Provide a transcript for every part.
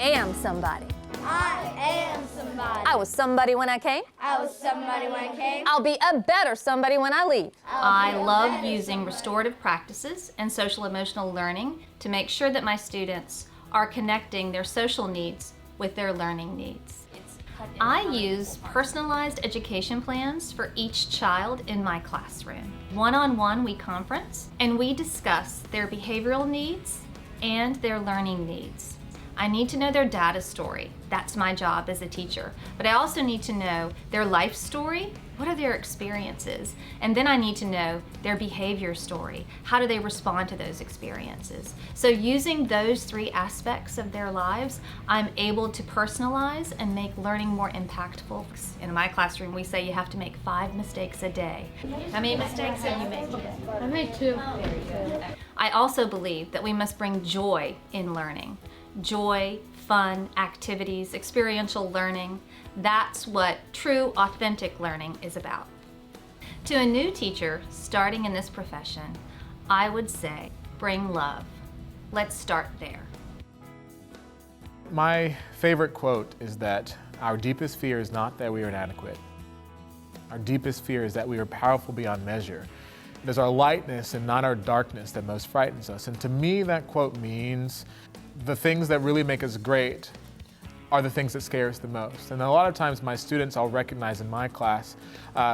am somebody. I am somebody. I was somebody when I came. I was somebody when I came. I'll be a better somebody when I leave. I love using restorative practices and social emotional learning to make sure that my students are connecting their social needs with their learning needs. I use personalized education plans for each child in my classroom. One-on-one we conference and we discuss their behavioral needs and their learning needs. I need to know their data story. That's my job as a teacher. But I also need to know their life story. What are their experiences? And then I need to know their behavior story. How do they respond to those experiences? So using those three aspects of their lives, I'm able to personalize and make learning more impactful. In my classroom, we say you have to make 5 mistakes a day. How many mistakes have you made today? I made 2. I also believe that we must bring joy in learning. Joy, fun, activities, experiential learning. That's what true, authentic learning is about. To a new teacher starting in this profession, I would say, bring love. Let's start there. My favorite quote is that our deepest fear is not that we are inadequate. Our deepest fear is that we are powerful beyond measure. It is our lightness and not our darkness that most frightens us. And to me, that quote means the things that really make us great are the things that scare us the most. And a lot of times my students, I'll recognize in my class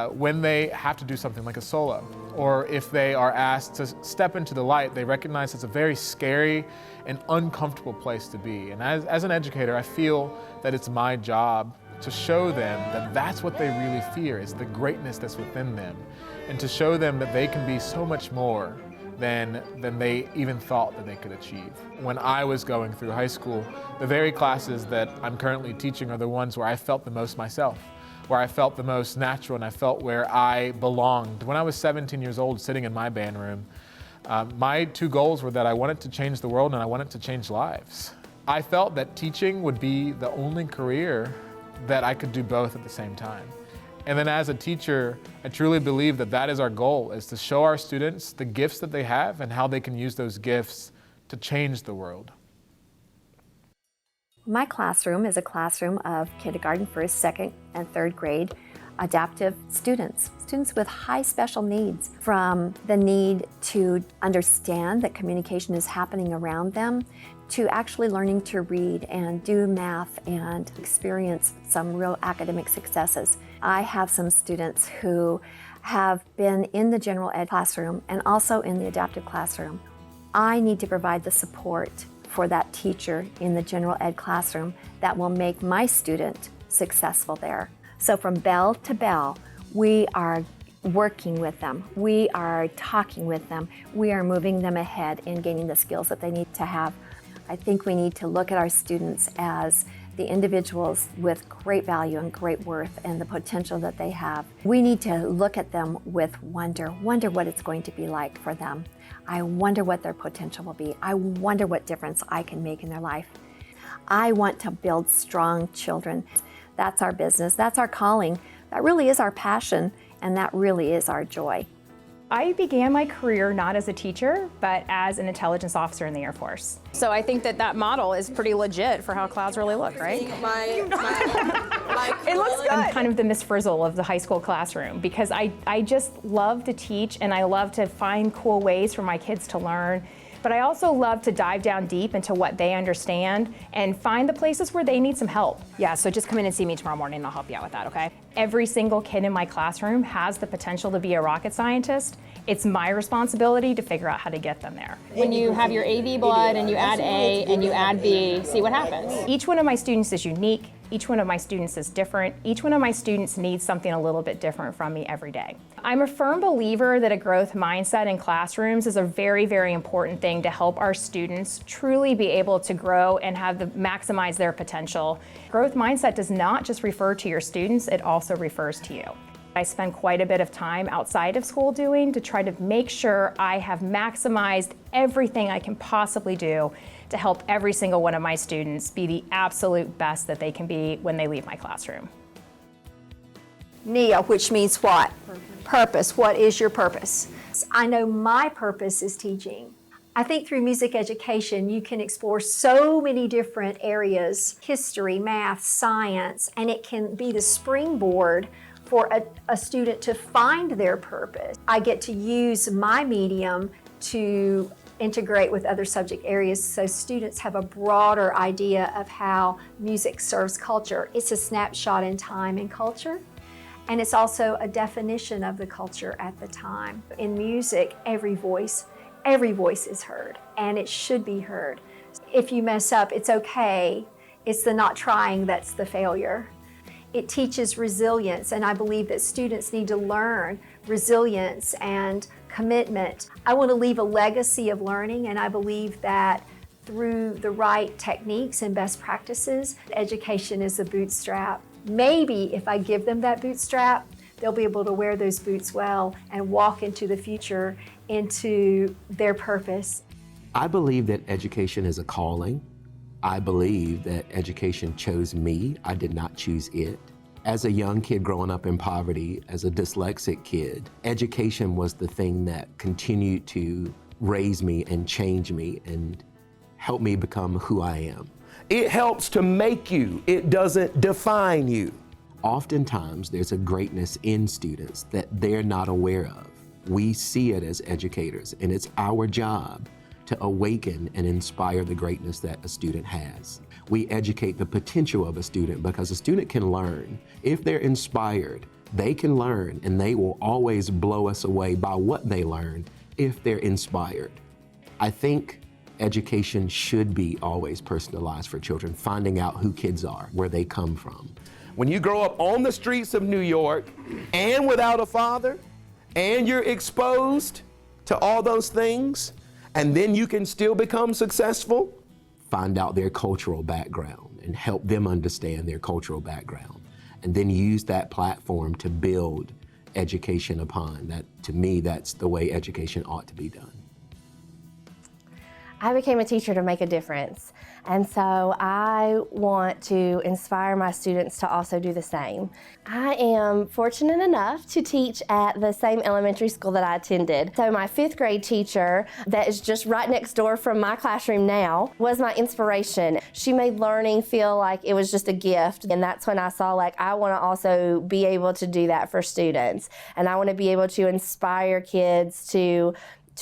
when they have to do something like a solo, or if they are asked to step into the light, they recognize it's a very scary and uncomfortable place to be. And as an educator, I feel that it's my job to show them that that's what they really fear, is the greatness that's within them, and to show them that they can be so much more than they even thought that they could achieve. When I was going through high school, the very classes that I'm currently teaching are the ones where I felt the most myself, where I felt the most natural and I felt where I belonged. When I was 17 years old sitting in my band room, my 2 goals were that I wanted to change the world and I wanted to change lives. I felt that teaching would be the only career that I could do both at the same time. And then as a teacher, I truly believe that that is our goal, is to show our students the gifts that they have and how they can use those gifts to change the world. My classroom is a classroom of kindergarten, 1st, 2nd, and 3rd grade adaptive students with high special needs, from the need to understand that communication is happening around them, to actually learning to read and do math and experience some real academic successes. I have some students who have been in the general ed classroom and also in the adaptive classroom. I need to provide the support for that teacher in the general ed classroom that will make my student successful there. So from bell to bell, we are working with them, we are talking with them, we are moving them ahead in gaining the skills that they need to have. I think we need to look at our students as the individuals with great value and great worth and the potential that they have. We need to look at them with wonder what it's going to be like for them. I wonder what their potential will be. I wonder what difference I can make in their life. I want to build strong children. That's our business, that's our calling, that really is our passion, and that really is our joy. I began my career not as a teacher, but as an intelligence officer in the Air Force. So I think that model is pretty legit for how clouds really look, right? It looks good. I'm kind of the Miss Frizzle of the high school classroom because I just love to teach and I love to find cool ways for my kids to learn. But I also love to dive down deep into what they understand and find the places where they need some help. Yeah, so just come in and see me tomorrow morning and I'll help you out with that, okay? Every single kid in my classroom has the potential to be a rocket scientist. It's my responsibility to figure out how to get them there. When you have your AB blood and you add A and you add B, see what happens. Each one of my students is unique. Each one of my students is different. Each one of my students needs something a little bit different from me every day. I'm a firm believer that a growth mindset in classrooms is a very, very important thing to help our students truly be able to grow and maximize their potential. Growth mindset does not just refer to your students, it also refers to you. I spend quite a bit of time outside of school to try to make sure I have maximized everything I can possibly do to help every single one of my students be the absolute best that they can be when they leave my classroom. NIA, which means what? Purpose. What is your purpose? I know my purpose is teaching. I think through music education, you can explore so many different areas, history, math, science, and it can be the springboard for a student to find their purpose. I get to use my medium to integrate with other subject areas so students have a broader idea of how music serves culture. It's a snapshot in time and culture, and it's also a definition of the culture at the time. In music, every voice is heard, and it should be heard. If you mess up, it's okay. It's the not trying that's the failure. It teaches resilience, and I believe that students need to learn resilience and commitment. I want to leave a legacy of learning, and I believe that through the right techniques and best practices, education is a bootstrap. Maybe if I give them that bootstrap, they'll be able to wear those boots well and walk into the future, into their purpose. I believe that education is a calling. I believe that education chose me. I did not choose it. As a young kid growing up in poverty, as a dyslexic kid, education was the thing that continued to raise me and change me and help me become who I am. It helps to make you. It doesn't define you. Oftentimes, there's a greatness in students that they're not aware of. We see it as educators, and it's our job to awaken and inspire the greatness that a student has. We educate the potential of a student because a student can learn. If they're inspired, they can learn, and they will always blow us away by what they learn if they're inspired. I think education should be always personalized for children, finding out who kids are, where they come from. When you grow up on the streets of New York and without a father, and you're exposed to all those things, and then you can still become successful, find out their cultural background and help them understand their cultural background, and then use that platform to build education upon. That, to me, that's the way education ought to be done. I became a teacher to make a difference, and so I want to inspire my students to also do the same. I am fortunate enough to teach at the same elementary school that I attended. So my 5th grade teacher, that is just right next door from my classroom now, was my inspiration. She made learning feel like it was just a gift, and that's when I saw, like, I want to also be able to do that for students, and I want to be able to inspire kids to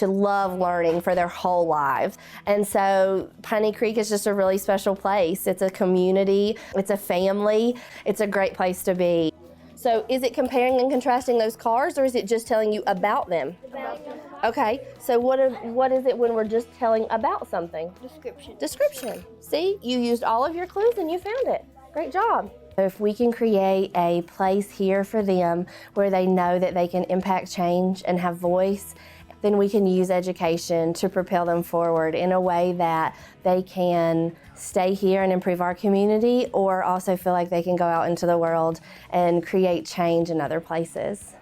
love learning for their whole lives. And so Piney Creek is just a really special place. It's a community, it's a family, it's a great place to be. So is it comparing and contrasting those cars, or is it just telling you about them? About them. Okay, so what is it when we're just telling about something? Description. Description. See, you used all of your clues and you found it. Great job. If we can create a place here for them where they know that they can impact change and have voice, then we can use education to propel them forward in a way that they can stay here and improve our community, or also feel like they can go out into the world and create change in other places.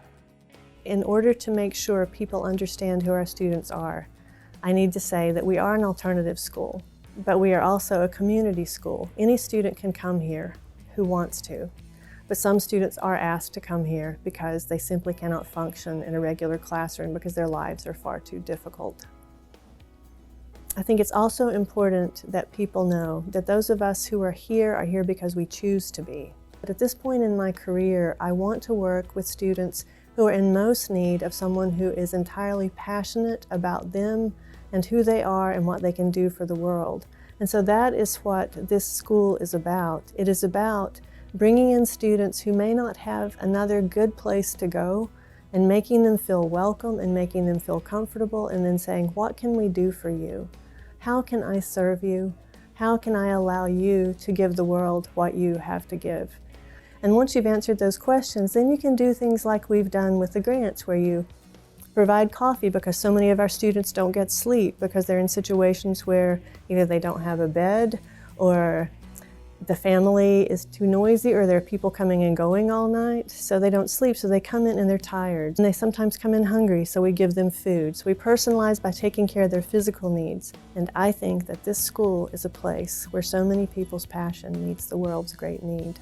In order to make sure people understand who our students are, I need to say that we are an alternative school, but we are also a community school. Any student can come here who wants to. But some students are asked to come here because they simply cannot function in a regular classroom because their lives are far too difficult. I think it's also important that people know that those of us who are here because we choose to be. But at this point in my career, I want to work with students who are in most need of someone who is entirely passionate about them and who they are and what they can do for the world. And so that is what this school is about. It is about bringing in students who may not have another good place to go and making them feel welcome and making them feel comfortable, and then saying, what can we do for you? How can I serve you? How can I allow you to give the world what you have to give? And once you've answered those questions, then you can do things like we've done with the grants, where you provide coffee because so many of our students don't get sleep because they're in situations where either they don't have a bed, or the family is too noisy, or there are people coming and going all night, so they don't sleep, so they come in and they're tired. And they sometimes come in hungry, so we give them food. So we personalize by taking care of their physical needs. And I think that this school is a place where so many people's passion meets the world's great need.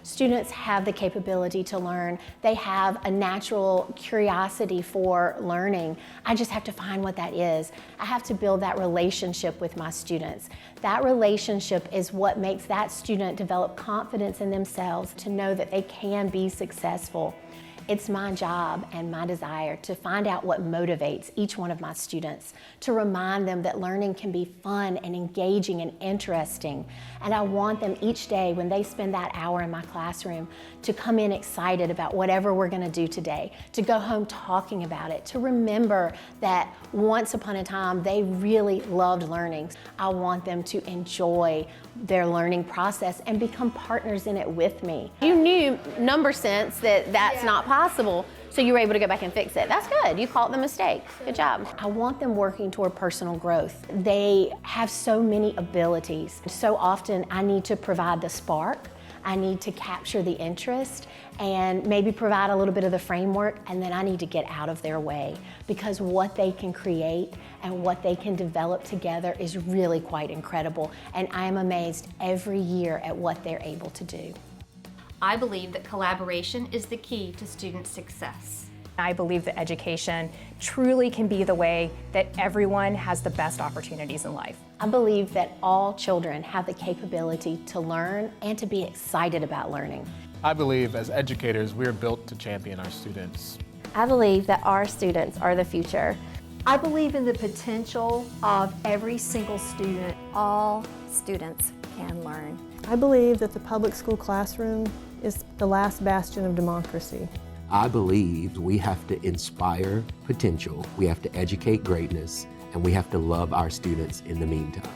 Students have the capability to learn. They have a natural curiosity for learning. I just have to find what that is. I have to build that relationship with my students. That relationship is what makes that student develop confidence in themselves to know that they can be successful. It's my job and my desire to find out what motivates each one of my students, to remind them that learning can be fun and engaging and interesting. And I want them each day when they spend that hour in my classroom to come in excited about whatever we're going to do today, to go home talking about it, to remember that once upon a time they really loved learning. I want them to enjoy their learning process and become partners in it with me. You knew number sense that that's not possible, so you were able to go back and fix it. That's good. You caught the mistake. Good job. I want them working toward personal growth. They have so many abilities. So often I need to provide the spark. I need to capture the interest and maybe provide a little bit of the framework, and then I need to get out of their way, because what they can create and what they can develop together is really quite incredible, and I am amazed every year at what they're able to do. I believe that collaboration is the key to student success. I believe that education truly can be the way that everyone has the best opportunities in life. I believe that all children have the capability to learn and to be excited about learning. I believe as educators, we are built to champion our students. I believe that our students are the future. I believe in the potential of every single student. All students can learn. I believe that the public school classroom is the last bastion of democracy. I believe we have to inspire potential, we have to educate greatness, and we have to love our students in the meantime.